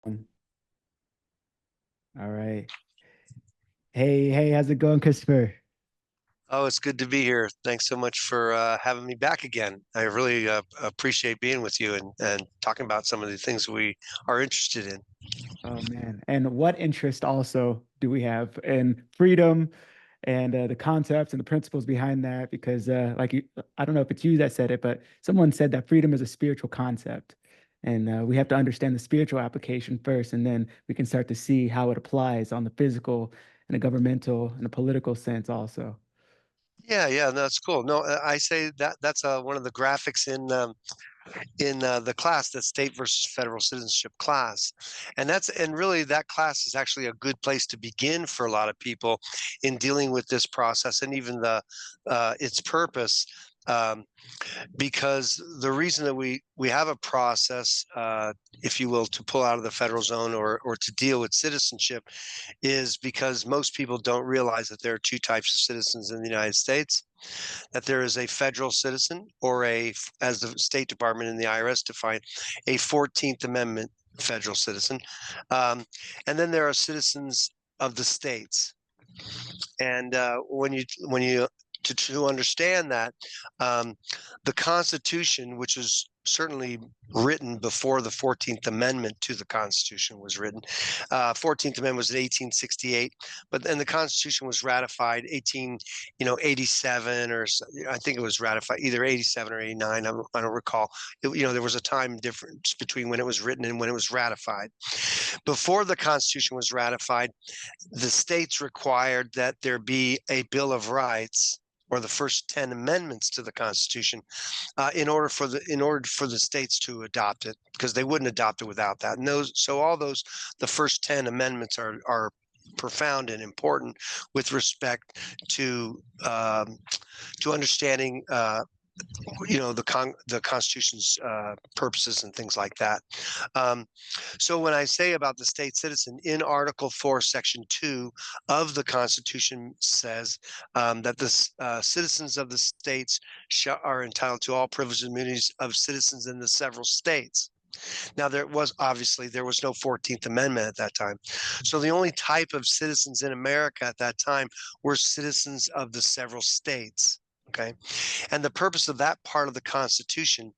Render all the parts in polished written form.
All right. Hey, how's it going, Christopher? Oh, it's good to be here. Thanks so much for having me back again. I really appreciate being with you and talking about some of the things we are interested in. Oh man. And what interest also do we have in freedom and the concepts and the principles behind that? Because I don't know if it's you that said it, but someone said that freedom is a spiritual concept. And we have to understand the spiritual application first, and then we can start to see how it applies on the physical and the governmental and the political sense also. Yeah, no, that's cool. No, I say that's one of the graphics in the class, the state versus federal citizenship class, and really that class is actually a good place to begin for a lot of people in dealing with this process and even the its purpose. Um, because the reason that we have a process, if you will, to pull out of the federal zone or to deal with citizenship is because most people don't realize that there are two types of citizens in the United States, that there is a federal citizen or as the State Department and the IRS define, a 14th Amendment federal citizen. Um, and then there are citizens of the states. And when you to understand that, um, the Constitution, which is certainly written before the 14th Amendment to the Constitution was written. 14th Amendment was in 1868, but then the Constitution was ratified 87, or I think it was ratified either 87 or 89. I don't recall. There was a time difference between when it was written and when it was ratified. Before the Constitution was ratified, the states required that there be a Bill of Rights or the first 10 amendments to the Constitution in order for the states to adopt it, because they wouldn't adopt it without that. And all those the first 10 amendments are profound and important with respect to understanding the Constitution's purposes and things like that. Um, so when I say about the state citizen, in Article 4, Section 2 of the Constitution says that the citizens of the states are entitled to all privileges and immunities of citizens in the several states. Now, there was no 14th Amendment at that time. So the only type of citizens in America at that time were citizens of the several states. Okay. And the purpose of that part of the Constitution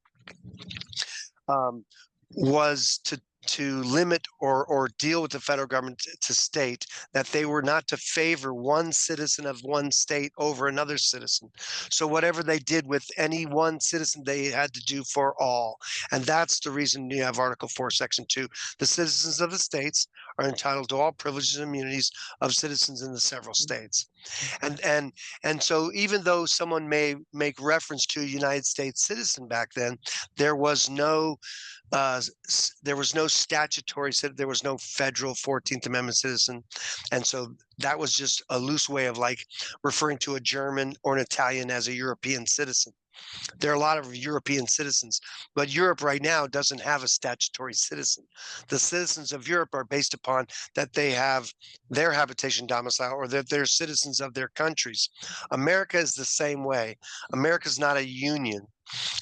um, was to limit or deal with the federal government to state that they were not to favor one citizen of one state over another citizen. So whatever they did with any one citizen, they had to do for all. And that's the reason you have Article 4, Section 2. The citizens of the states are entitled to all privileges and immunities of citizens in the several states. And and and so even though someone may make reference to a United States citizen back then, there was no uh, there was no statutory, there was no federal 14th Amendment citizen. And so that was just a loose way of like referring to a German or an Italian as a European citizen. There are a lot of European citizens, but Europe right now doesn't have a statutory citizen. The citizens of Europe are based upon that they have their habitation domicile or that they're citizens of their countries. America is the same way. America is not a union.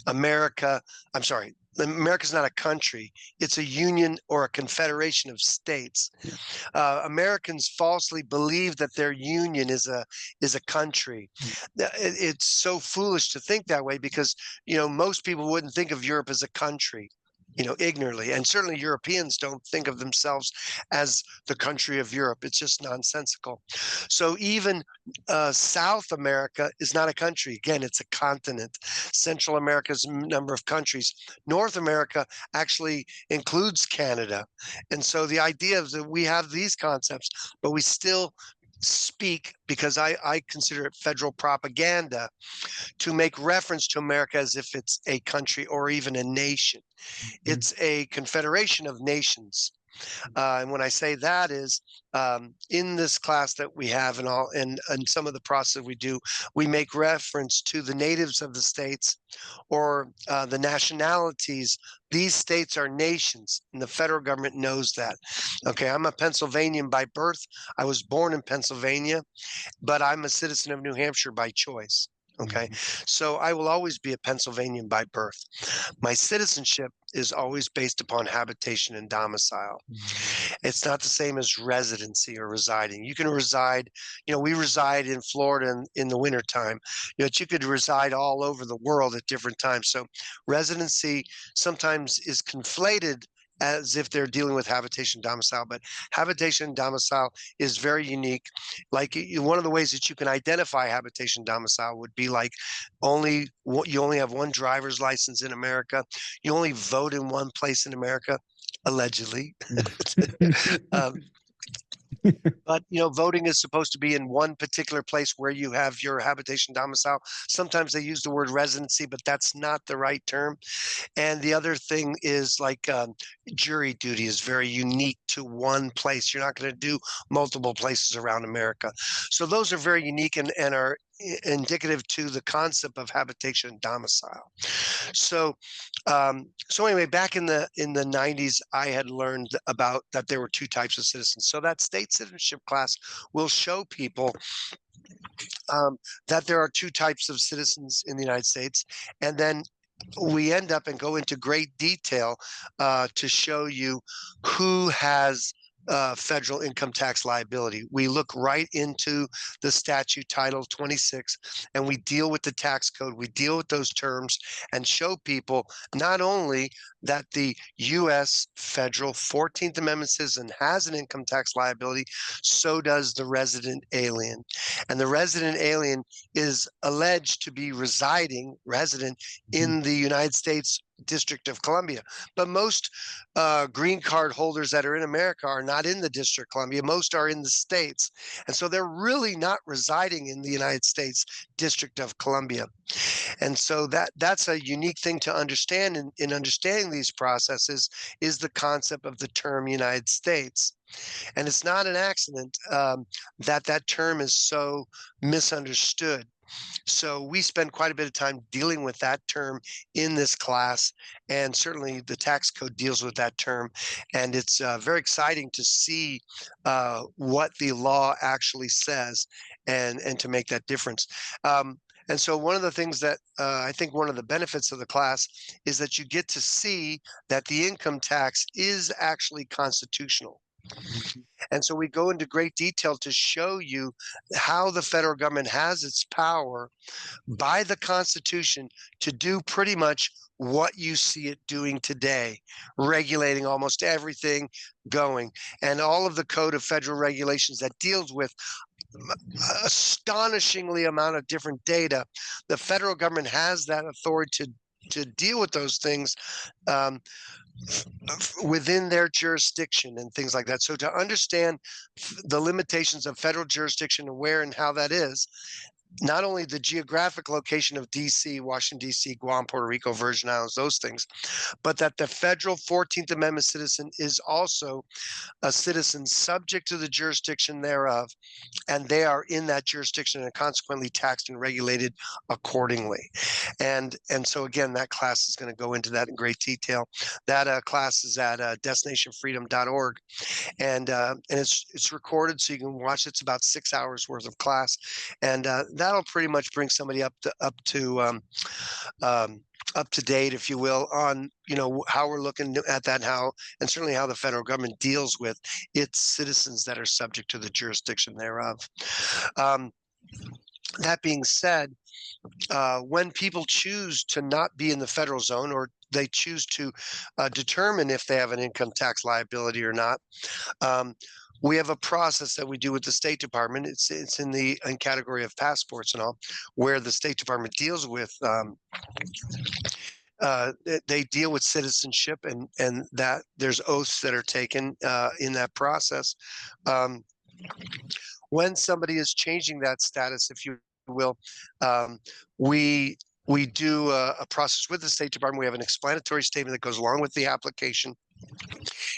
America, I'm sorry, America's not a country. It's a union or a confederation of states. Yeah. Americans falsely believe that their union is a country. It's so foolish to think that way because most people wouldn't think of Europe as a country. Ignorantly. And certainly Europeans don't think of themselves as the country of Europe. It's just nonsensical. So even South America is not a country. Again, it's a continent. Central America's number of countries. North America actually includes Canada. And so the idea is that we have these concepts, but we still speak, because I consider it federal propaganda, to make reference to America as if it's a country or even a nation. Mhm. It's a confederation of nations. And when I say that is in this class that we have and some of the process we do, we make reference to the natives of the states or the nationalities. These states are nations, and the federal government knows that. Okay, I'm a Pennsylvanian by birth. I was born in Pennsylvania, but I'm a citizen of New Hampshire by choice. Okay. So I will always be a Pennsylvanian by birth. My citizenship is always based upon habitation and domicile. It's not the same as residency or residing. You can reside, we reside in Florida in the wintertime, but you could reside all over the world at different times. So residency sometimes is conflated as if they're dealing with habitation domicile, but habitation domicile is very unique. Like one of the ways that you can identify habitation domicile would be like you only have one driver's license in America, you only vote in one place in America, allegedly. um, but voting is supposed to be in one particular place where you have your habitation domicile. Sometimes they use the word residency, but that's not the right term. And the other thing is like jury duty is very unique to one place. You're not going to do multiple places around America. So those are very unique and are indicative to the concept of habitation and domicile. So anyway, back in the 90s, I had learned about that there were two types of citizens. So that state citizenship class will show people that there are two types of citizens in the United States. And then we end up and go into great detail to show you who has federal income tax liability. We look right into the statute title 26 and we deal with the tax code. We deal with those terms and show people not only that the U.S. federal 14th Amendment citizen has an income tax liability, so does the resident alien. And the resident alien is alleged to be resident in the United States District of Columbia. But most green card holders that are in America are not in the District of Columbia. Most are in the states. And so they're really not residing in the United States District of Columbia. And so that's a unique thing to understand in understanding these processes is the concept of the term United States. And it's not an accident that term is so misunderstood. So we spend quite a bit of time dealing with that term in this class, and certainly the tax code deals with that term. And it's very exciting to see what the law actually says and to make that difference. And so one of the things that I think one of the benefits of the class is that you get to see that the income tax is actually constitutional. And so we go into great detail to show you how the federal government has its power by the Constitution to do pretty much what you see it doing today, regulating almost everything going. And all of the Code of Federal Regulations that deals with astonishingly amount of different data, the federal government has that authority to deal with those things within their jurisdiction and things like that. So to understand the limitations of federal jurisdiction and where and how that is, not only the geographic location of DC, Washington, DC, Guam, Puerto Rico, Virgin Islands, those things, but that the federal 14th Amendment citizen is also a citizen subject to the jurisdiction thereof, and they are in that jurisdiction and consequently taxed and regulated accordingly. And so again, that class is going to go into that in great detail. That class is at destinationfreedom.org, and it's recorded so you can watch it. It's about 6 hours worth of class, and that'll pretty much bring somebody up to date, if you will, on how we're looking at that, and certainly how the federal government deals with its citizens that are subject to the jurisdiction thereof. That being said, when people choose to not be in the federal zone, or they choose to determine if they have an income tax liability or not, we have a process that we do with the State Department. It's in the category of passports and all, where the State Department deals with they deal with citizenship, and that there's oaths that are taken in that process. When somebody is changing that status, if you will, we do a process with the State Department. We have an explanatory statement that goes along with the application.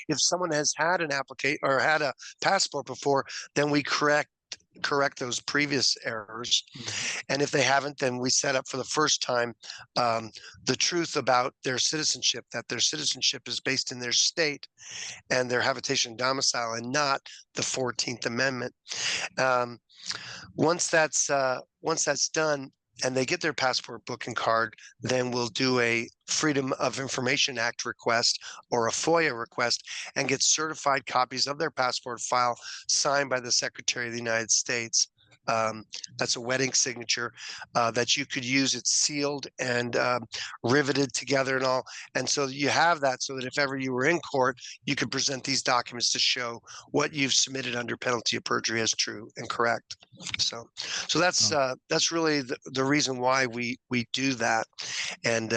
If someone has had an application or had a passport before, then we correct those previous errors. And if they haven't, then we set up for the first time the truth about their citizenship, that their citizenship is based in their state and their habitation domicile and not the 14th Amendment. Once that's done, and they get their passport booking card, then we'll do a Freedom of Information Act request or a FOIA request and get certified copies of their passport file signed by the Secretary of the United States. That's a wedding signature that you could use. It's sealed and riveted together and all. And so you have that so that if ever you were in court, you could present these documents to show what you've submitted under penalty of perjury as true and correct. So that's really the reason why we do that and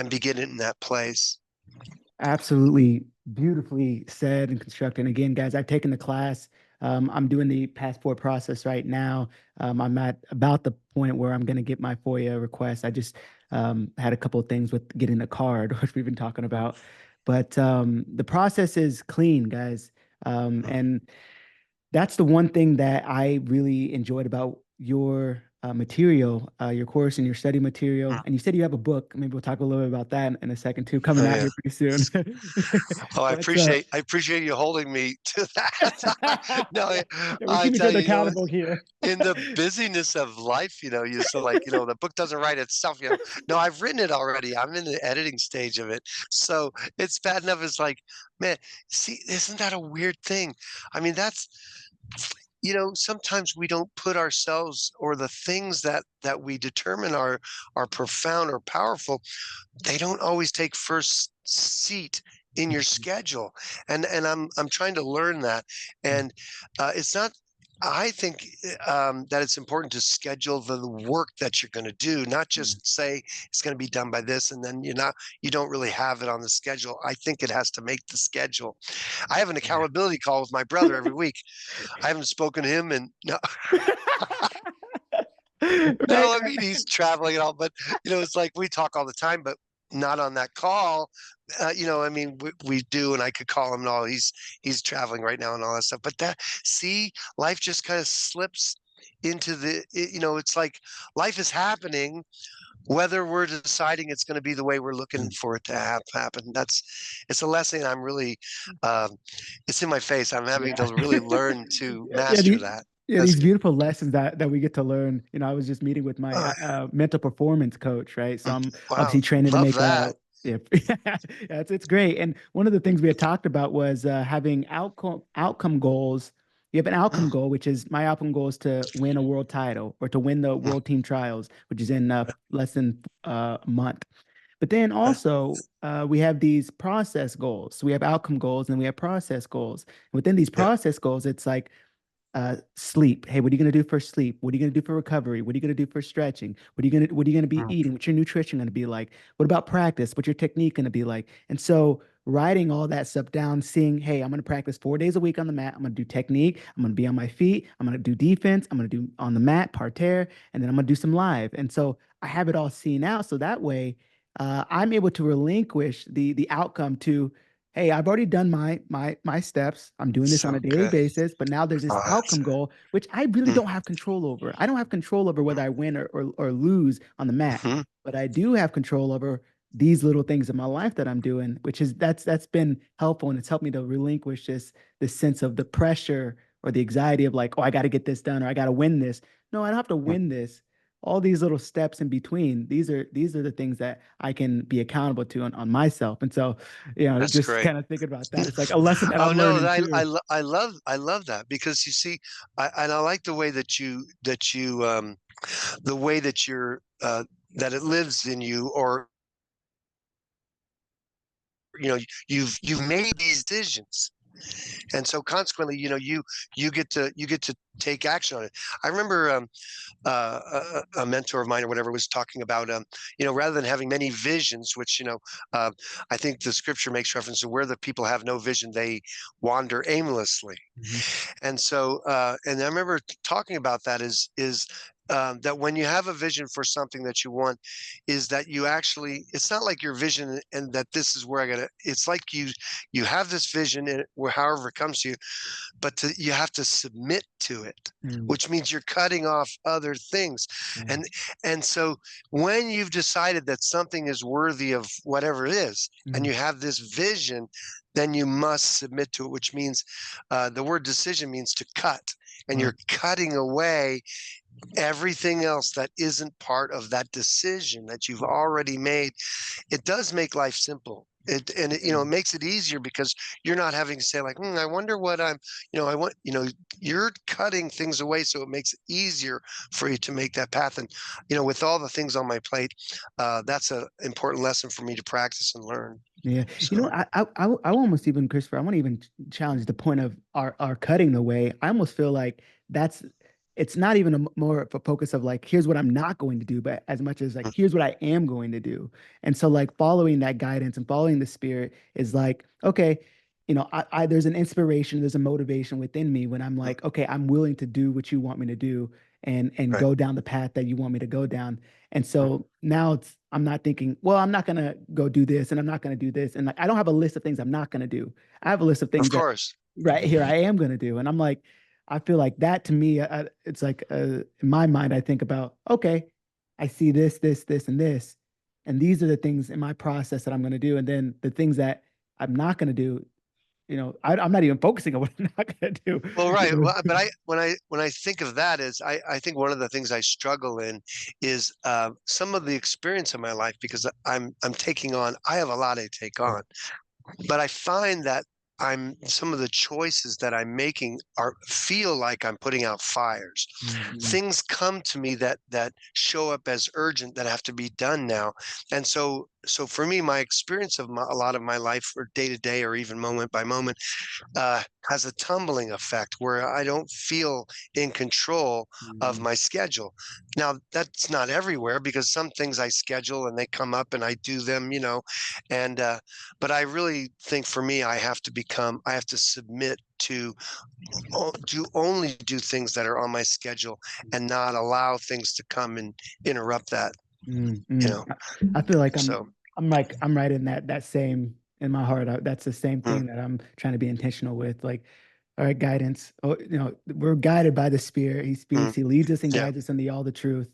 begin it in that place. Absolutely beautifully said and constructed. And again, guys, I've taken the class. I'm doing the passport process right now. I'm at about the point where I'm going to get my FOIA request. I just had a couple of things with getting a card, which we've been talking about. But the process is clean, guys. And that's the one thing that I really enjoyed about your material, your course and your study material. And you said you have a book. Maybe we'll talk a little bit about that in a second too, coming Oh out yeah. here pretty soon. Oh, But I appreciate you holding me to that. No, yeah, we I keep each tell other you, accountable here. in the busyness of life, you so like, the book doesn't write itself, No, I've written it already. I'm in the editing stage of it. So it's bad enough. It's like, man, see, isn't that a weird thing? I mean, that's, sometimes we don't put ourselves or the things that we determine are profound or powerful. They don't always take first seat in your schedule, and I'm trying to learn that. And it's not. I think that it's important to schedule the work that you're going to do, not just say it's going to be done by this, and then you don't really have it on the schedule. I think it has to make the schedule. I have an accountability call with my brother every week. I haven't spoken to him, and no, Right, no, I mean he's traveling and all, but it's like we talk all the time, but not on that call. I mean we do, and I could call him and all. He's traveling right now and all that stuff. But life just kind of slips into it's like life is happening, whether we're deciding it's going to be the way we're looking for it to happen. It's a lesson I'm really, it's in my face. I'm having yeah. to really learn to Yeah, master that. That's these good. beautiful lessons that we get to learn. I was just meeting with my mental performance coach, right? So I'm Wow, obviously training to love make that. yeah, yeah, it's great. And one of the things we had talked about was having outcome goals. You have an outcome goal, which is my outcome goal is to win a world title or to win the world team trials, which is in less than a month. But then also, we have these process goals. So we have outcome goals and we have process goals. Within these Yeah. process goals, it's like sleep. Hey, what are you going to do for sleep? What are you going to do for recovery? What are you going to do for stretching? What are you going to be eating? What's your nutrition going to be like? What about practice? What's your technique going to be like? And so writing all that stuff down, seeing, hey, I'm going to practice 4 days a week on the mat. I'm going to do technique. I'm going to be on my feet. I'm going to do defense. I'm going to do on the mat, parterre, and then I'm going to do some live. And so I have it all seen out. So that way, I'm able to relinquish the outcome to, hey, I've already done my steps. I'm doing this on a So daily good. basis, but now there's this Oh, outcome goal, which I really don't have control over. I don't have control over whether I win or lose on the mat, mhm. but I do have control over these little things in my life that I'm doing, which is that's been helpful, and it's helped me to relinquish this sense of the pressure or the anxiety of like, oh, I got to get this done or I got to win this. No, I don't have to win this. All these little steps in between, these are the things that I can be accountable to on myself. And so, That's just great. kind of thinking about that. It's like a lesson that Oh I'm no, learning too. I love that because you see, I like the way that you the way that you're that it lives in you, or you've made these decisions, and so consequently, you get to take action on it. I remember a mentor of mine or whatever was talking about rather than having many visions, which uh, I think the scripture makes reference to where the people have no vision, they wander aimlessly. Mhm. And so, and I remember talking about that is that when you have a vision for something that you want, is that you actually, it's not like your vision and that this is where I gotta, it's like you have this vision and where however it comes to you, but you have to submit to it, Mm, which means you're cutting off other things. yeah. And so when you've decided that something is worthy of whatever it is, and Mm, you have this vision, then you must submit to it, which means the word decision means to cut, and Wow. you're cutting away everything else that isn't part of that decision that you've already made. It does make life simple. It makes it easier because you're not having to say like, I wonder what I want, you're cutting things away. So it makes it easier for you to make that path. And, with all the things on my plate, that's an important lesson for me to practice and learn. Yeah, So, I almost even, Christopher, I want to even challenge the point of our cutting the way. I almost feel like that's it's not even more of a focus of like, here's what I'm not going to do, but as much as like, mm, here's what I am going to do. And so like following that guidance and following the spirit is like, okay, there's an inspiration, there's a motivation within me when I'm mm, like, okay, I'm willing to do what you want me to do and right. go down the path that you want me to go down. And Mm, so now I'm not thinking, well, I'm not gonna go do this and I'm not gonna do this. And like I don't have a list of things I'm not gonna do. I have a list of of things that course. right here I am gonna do. And I'm like, I feel like that to me, it's like in my mind, I think about, okay, I see this, this, this, and this. And these are the things in my process that I'm gonna do. And then the things that I'm not gonna do, I'm not even focusing on what I'm not gonna do. Well, right. You Well, but when I think of that is I think one of the things I struggle in is some of the experience of my life because I'm taking on. I have a lot to take know? on, but I find that some of the choices that I'm making are feel like I'm putting out fires. Mhm. Things come to me that show up as urgent that have to be done now. And so for me, my experience of a lot of my life or day to day or even moment by moment has a tumbling effect where I don't feel in control of Mhm. my schedule. Now, that's not everywhere because some things I schedule and they come up and I do them, and but I really think for me, I have to submit to do things that are on my schedule and not allow things to come and interrupt that, Mm, you mm. know. I feel like So, I'm right in that same in my heart. That's the same mm, thing that I'm trying to be intentional with. Like, all right, guidance. Oh, we're guided by the Spirit. He mm, speaks. He leads us and yeah, guides us into all the truth.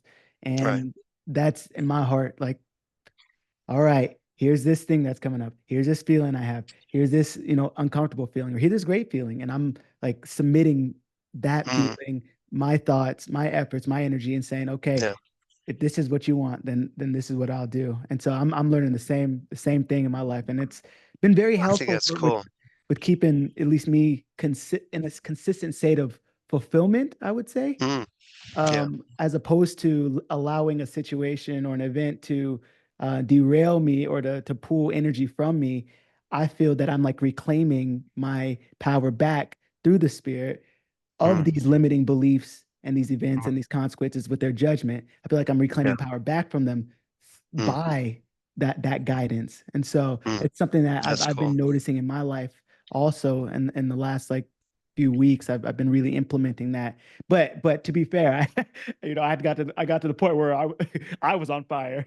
right. And that's in my heart. Like, all right, here's this thing that's coming up. Here's this feeling I have. Here's this, uncomfortable feeling, or here's this great feeling. And I'm like submitting that Mm, feeling, my thoughts, my efforts, my energy, and saying, okay, yeah, if this is what you want, then this is what I'll do. And so I'm learning the same thing in my life, and it's been very I think helpful that's for, with cool. with keeping at least me in a consistent state of fulfillment, I would say, Mm, yeah, as opposed to allowing a situation or an event to derail me or to pull energy from me. I feel that I'm like reclaiming my power back through the spirit of mm, these limiting beliefs and these events and these consequences with their judgment. I feel like I'm yeah, reclaiming power back from them mm, by that guidance. And so mm, it's something that I've that's I've cool. been noticing in my life also in the last like few weeks. I've been really implementing that. But to be fair, I got to the point where I was on fire.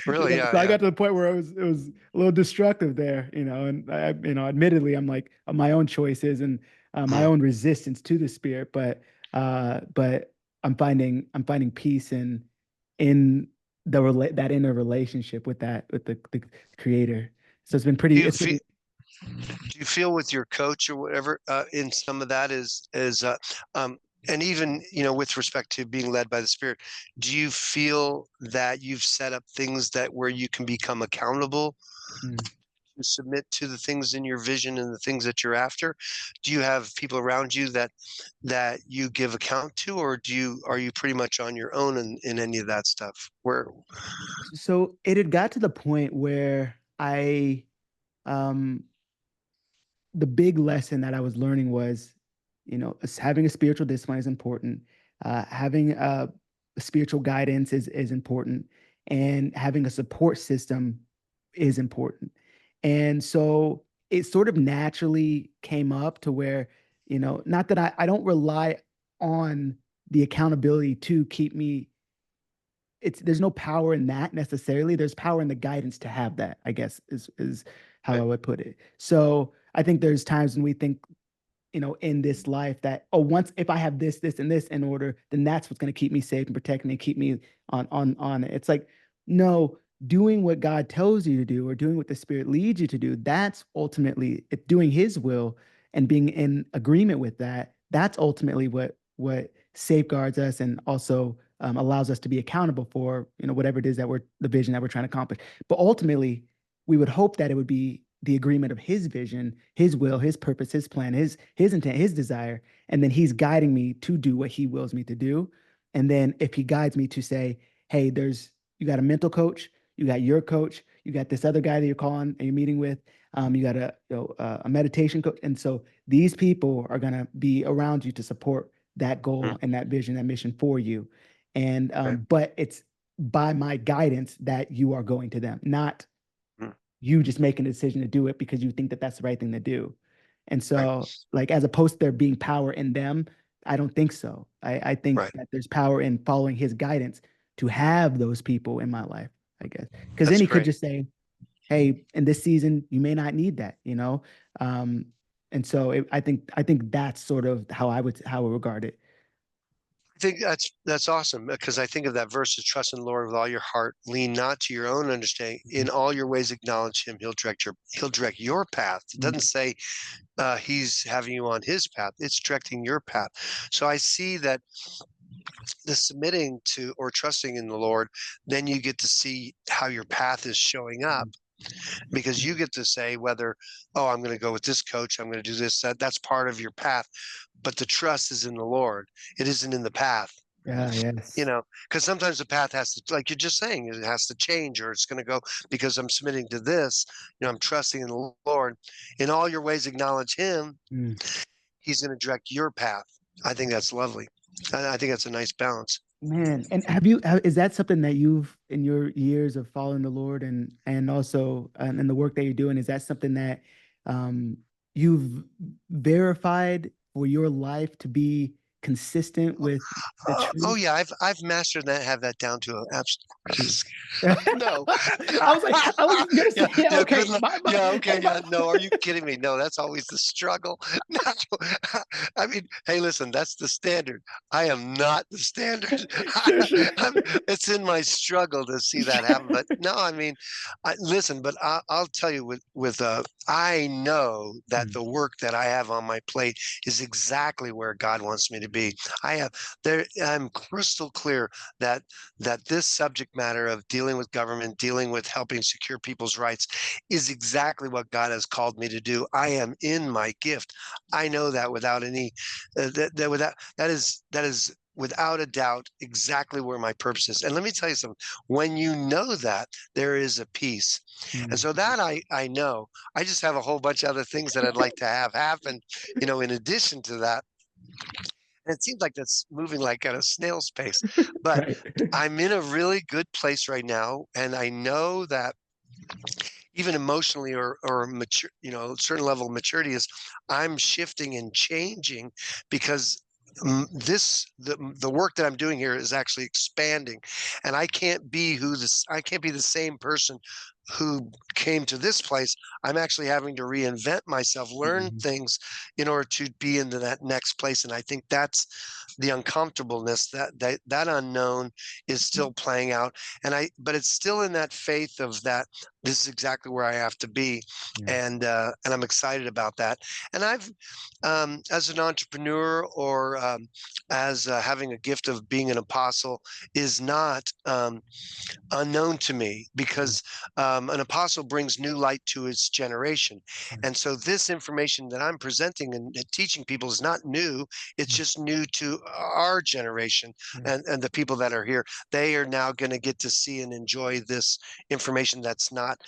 Really, yeah, So I yeah. got to the point where it was a little destructive there, and admittedly I'm like my own choices and my Mm. own resistance to the spirit, but I'm finding peace in that inner relationship with the creator. So it's been Do pretty. you It's feel been do you feel with your coach or whatever in some of that is um and even with respect to being led by the spirit, do you feel that you've set up things that where you can become accountable mm. to submit to the things in your vision and the things that you're after? Do you have people around you that you give account to, or are you pretty much on your own in any of that stuff where So it had got to the point where um the big lesson that I was learning was, having a spiritual discipline is important. Having a spiritual guidance is important, and having a support system is important. And so it sort of naturally came up to where, not that I don't rely on the accountability to keep me. There's no power in that necessarily. There's power in the guidance to have that, I guess, is how I right, would put it. So I think there's times when we think, in this life that, oh, once if I have this, this, and this in order, then that's what's going to keep me safe and protect me and keep me on it. It's like, no, doing what God tells you to do or doing what the Spirit leads you to do, that's ultimately doing His will and being in agreement with that. That's ultimately what safeguards us and also allows us to be accountable for whatever it is that we're the vision that we're trying to accomplish. But ultimately, we would hope that it would be the agreement of His vision, His will, His purpose, His plan, His intent, His desire, and then He's guiding me to do what He wills me to do. And then if He guides me to say, "Hey, you got a mental coach, you got your coach, you got this other guy that you're calling and you're meeting with, you got a meditation coach," and so these people are gonna be around you to support that Mm, goal and that vision, that mission for you. And right. but it's by my guidance that you are going to them, not Mm, you just making a decision to do it because you think that that's the right thing to do. And right. so, like, as opposed to there being power in them, I don't think so. I think Right. that there's power in following His guidance to have those people in my life, I guess. Because then That's He could great. just say, "Hey, in this season, you may not need that." Um, and so I think that's sort of how I regard it. I think that's awesome because I think of that verse: to trust in the Lord with all your heart, lean not to your own understanding. In all your ways acknowledge Him. He'll direct your path. It doesn't Mhm. say He's having you on His path. It's directing your path. So I see that the submitting to or trusting in the Lord, then you get to see how your path is showing up because you get to say whether, oh, I'm going to go with this coach, I'm going to do this. That's part of your path. But the trust is in the Lord. It isn't in the path. Yeah, You yes. know, because sometimes the path has to, like you're just saying, it has to change, or it's going to go because I'm submitting to this. I'm trusting in the Lord. In all your ways, acknowledge Him. Mm. He's going to direct your path. I think that's lovely. I think that's a nice balance. Man, and is that something that you've in your years of following the Lord and also in the work that you're doing, is that something that um you've verified for your life to be consistent with the Oh truth? yeah, I've mastered that, have that down to an absolute. No, I was gonna yeah, say, yeah, yeah, good okay, luck. Yeah, okay, yeah, no, are you kidding me? No, that's always the struggle. No, I mean, hey, listen, that's the standard. I am not the standard. sure, sure. It's in my struggle to see that happen. But no, I mean, listen, but I'll tell you I know that Mm, the work that I have on my plate is exactly where God wants me to be. I have I'm crystal clear that this subject matter of dealing with government, dealing with helping secure people's rights is exactly what God has called me to do. I am in my gift. I know that without any that is without a doubt exactly where my purpose is. And let me tell you something, when you know that, there is a peace. And mm. so that I know. I just have a whole bunch of other things that I'd like to have happen, in addition to that. And it seems like that's moving like at a snail's pace. But Right. I'm in a really good place right now. And I know that even emotionally or mature, a certain level of maturity is I'm shifting and changing because the work that I'm doing here is actually expanding, and I can't be the same person who came to this place. I'm actually having to reinvent myself, learn Mhm. things in order to be into that next place. And I think that's the uncomfortableness, that unknown is still playing out. But it's still in that faith of that this is exactly where I have to be, Yeah. and I'm excited about that. And I've, as an entrepreneur or as having a gift of being an apostle, is not unknown to me Yeah. because an apostle brings new light to his generation. Yeah. And so this information that I'm presenting and teaching people is not new. It's Yeah. just new to our generation Yeah. and the people that are here. They are now going to get to see and enjoy this information that's not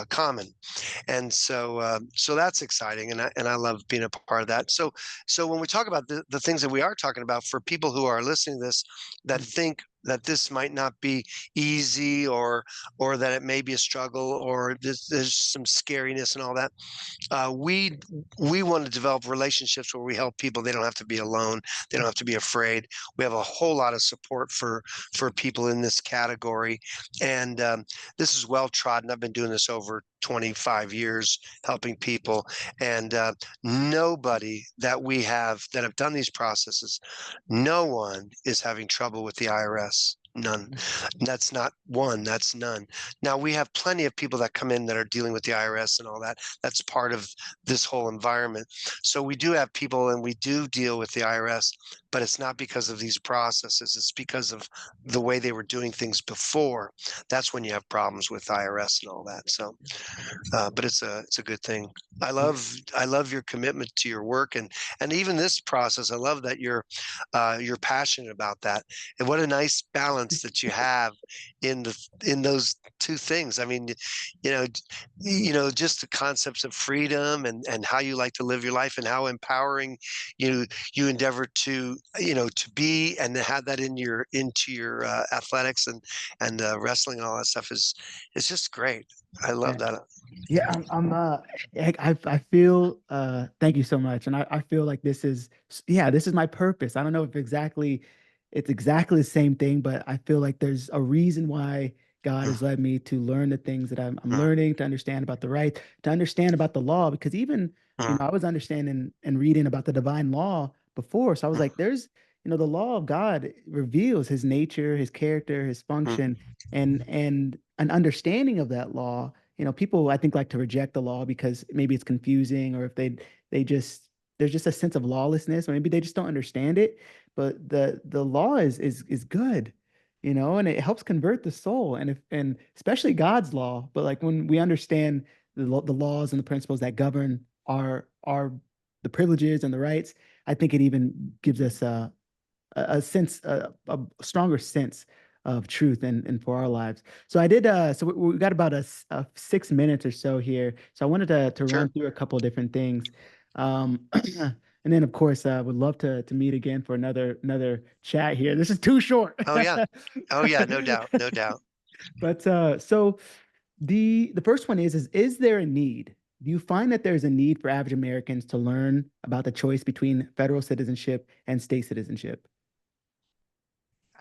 common. And so that's exciting, and I love being a part of that. So when we talk about the things that we are talking about for people who are listening to this that Mm. think that this might not be easy or that it may be a struggle or there's some scariness and all that, we want to develop relationships where we help people. They don't have to be alone. They don't have to be afraid. We have a whole lot of support for people in this category, and this is well trodden. I've been doing this over 25 years, helping people, and nobody that we have that have done these processes, no one is having trouble with the IRS. None. That's not one, that's none. Now we have plenty of people that come in that are dealing with the IRS and all that. That's part of this whole environment. So we do have people and we do deal with the IRS, but it's not because of these processes. It's because of the way they were doing things before. That's when you have problems with IRS and all that. So but it's a good thing. Yeah. I love your commitment to your work and even this process. I love that you're passionate about that. And what a nice balance that you have in those two things. I mean, you know, just the concepts of freedom and how you like to live your life and how empowering you you endeavor to to be and to have that into your athletics and wrestling and all that stuff is it's just great. I love Yeah. that. Yeah, I feel thank you so much. And I feel like this is my purpose. I don't know if it's exactly the same thing, but I feel like there's a reason why God Mm, has led me to learn the things that I'm mm, learning, to understand about the right, to understand about the law, because even, mm, I was understanding and reading about the divine law before. So I was mm, like, the law of God reveals his nature, his character, his mm, function, and an understanding of that law. People I think like to reject the law because maybe it's confusing, or if they just there's just a sense of lawlessness, or maybe they just don't understand it. But the law is good, and it helps convert the soul, and especially God's law. But like when we understand the laws and the principles that govern our the privileges and the rights, I think it even gives us a sense, a stronger sense of truth and for our lives. So we got about a 6 minutes or so here. So I wanted to run sure. through a couple of different things. And then of course, would love to meet again for another chat here. This is too short. Oh yeah. Oh yeah, no doubt, no doubt. But so the first one is there a need? Do you find that there's a need for average Americans to learn about the choice between federal citizenship and state citizenship?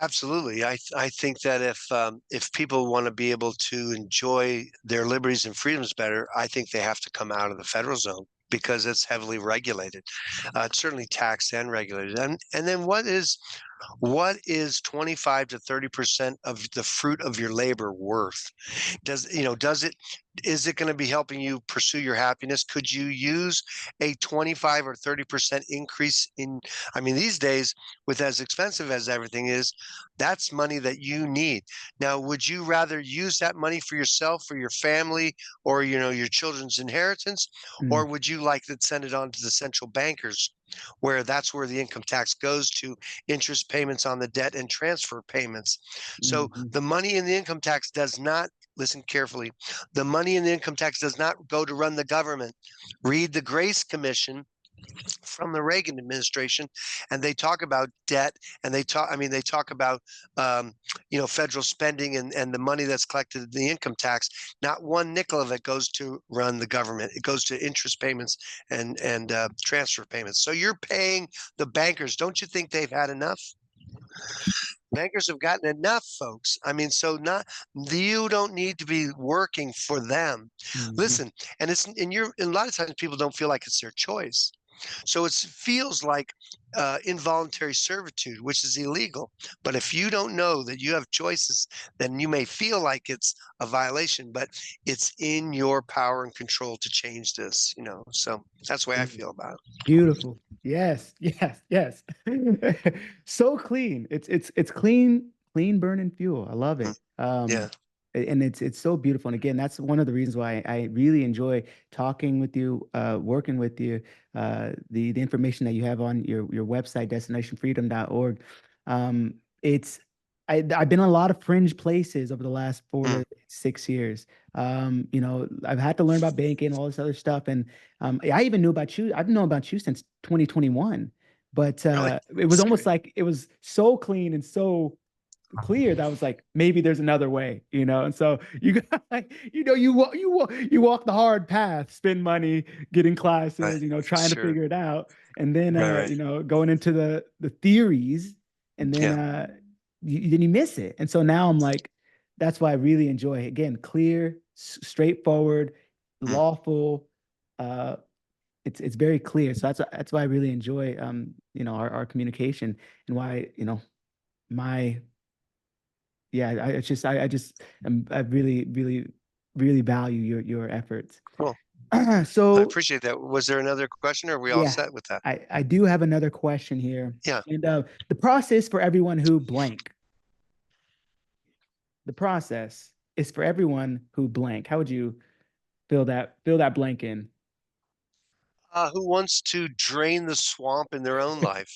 Absolutely. I think that if people want to be able to enjoy their liberties and freedoms better, I think they have to come out of the federal zone because it's heavily regulated. It's certainly taxed and regulated. And then what is 25 to 30% of the fruit of your labor worth? Is it going to be helping you pursue your happiness? Could you use a 25 or 30% increase in, I mean, these days, with as expensive as everything is, that's money that you need. Now, would you rather use that money for yourself, for your family, or your children's inheritance, or Mm, would you like to send it on to the central bankers, where that's where the income tax goes to interest payments on the debt and transfer payments? So mhm, the money in the income tax does not, listen carefully, the money in the income tax does not go to run the government. Read the Grace Commission from the Reagan administration, and they talk about debt, and they talk about federal spending and the money that's collected in the income tax. Not one nickel of it goes to run the government. It goes to interest payments and transfer payments. So you're paying the bankers. Don't you think they've had enough? Bankers have gotten enough, folks. I mean, so not you don't need to be working for them. mhm, Listen, and a lot of times people don't feel like it's their choice. So it feels like involuntary servitude, which is illegal. But if you don't know that you have choices, then you may feel like it's a violation, but it's in your power and control to change this. So that's the way I mhm. feel about it. Beautiful. Yes, yes, yes. So clean. It's clean, clean burning fuel. I love Mm, it. yeah, And it's so beautiful. And again, that's one of the reasons why I really enjoy talking with you, working with you, the information that you have on your website, destinationfreedom.org. It's I've been in a lot of fringe places over the last four mm, to 6 years. I've had to learn about banking and all this other stuff. And I even knew about you. I've known about you since 2021, but really, it was it's almost great. like it was so clean and so clear that I was like, maybe there's another way. And so you got, you walk the hard path, spend money, getting Right, classes, trying to sure, figure it out, and then right, right, going into the theories, and then yeah. then you miss it. And so now I'm like, that's why I really enjoy, again, clear, straightforward, Mm. lawful. Uh, it's very clear. So that's why I really enjoy our communication, and why my yeah, it's just I really value your efforts. Cool. I So appreciate that. Was there another question, or are we all yeah, set with that? I do have another question here, Yeah. and the process for everyone who blank. The process is for everyone who blank. How would you fill that blank in? Who wants to drain the swamp in their own life?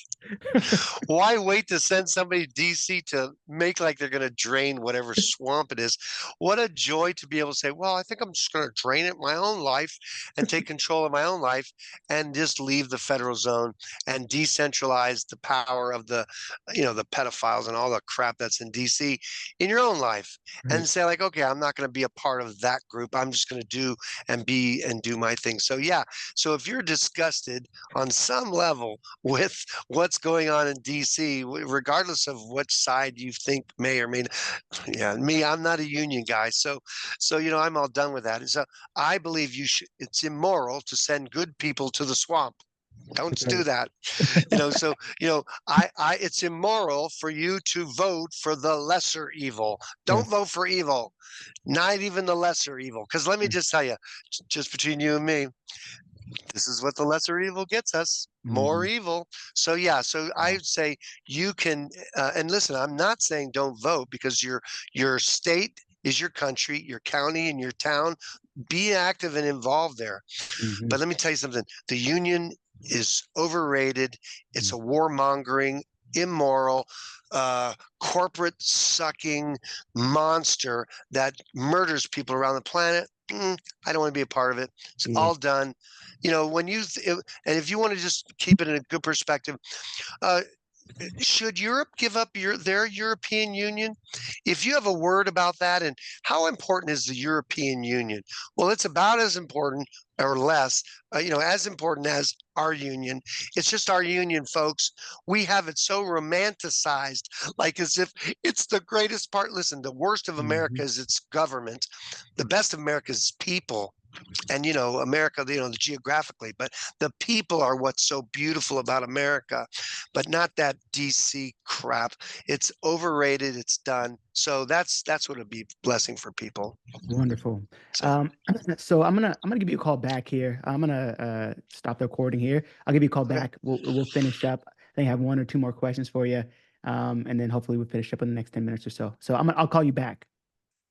Why wait to send somebody to DC to make like they're going to drain whatever swamp it is? What a joy to be able to say, well, I think I'm just going to drain it in my own life and take control of my own life and just leave the federal zone and decentralize the power of the pedophiles and all the crap that's in DC in your own life Right. and say like, okay, I'm not going to be a part of that group. I'm just going to do and be and do my thing. So yeah, so if you're disgusted on some level with what's going on in DC, regardless of which side you think may or may not. Yeah, me, I'm not a union guy, so I'm all done with that. And so I believe you should. It's immoral to send good people to the swamp. Don't do Right. that. So it's immoral for you to vote for the lesser evil. Don't Yes. vote for evil, not even the lesser evil. Because let me Yes. just tell you, just between you and me, this is what the lesser evil gets us, more Mhm. evil. So yeah, so I Wow. would say you can and listen, I'm not saying don't vote because your state is your country, your county and your town. Be active and involved there. Mhm. But let me tell you something, the union is overrated. It's Mm. a warmongering, immoral, corporate sucking monster that murders people around the planet. I don't want to be a part of it. It's Yeah. all done. And if you want to just keep it in a good perspective, uh, should Europe give up their European Union? If you have a word about that, and how important is the European Union? Well, it's about as important or less, as important as our union. It's just our union, folks. We have it so romanticized, like as if it's the greatest part. Listen, the worst of America Mhm. is its government. The best of America is people and America, geographically, but the people are what's so beautiful about America, but not that DC crap. It's overrated. It's done. So that's what would be blessing for people. Wonderful. So Um, so I'm gonna give you a call back here. I'm gonna stop the recording here. I'll give you a call okay, back. We'll finish up. I think I have one or two more questions for you. And then hopefully we'll finish up in the next 10 minutes or so. So I'll call you back.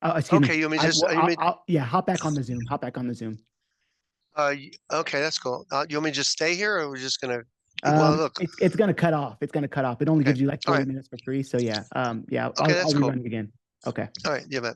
Excuse me. okay, you want me just you mean Yeah, hop back on the Zoom. Hop back on the Zoom. okay, that's cool. You want me to just stay here, or we're just gonna? Well, look, It's gonna cut off. It's gonna cut off. It only okay, gives you like all 40 right, minutes for free. So yeah, yeah, okay, I'll that's cool. rerun it again. Okay. All right, yeah, man.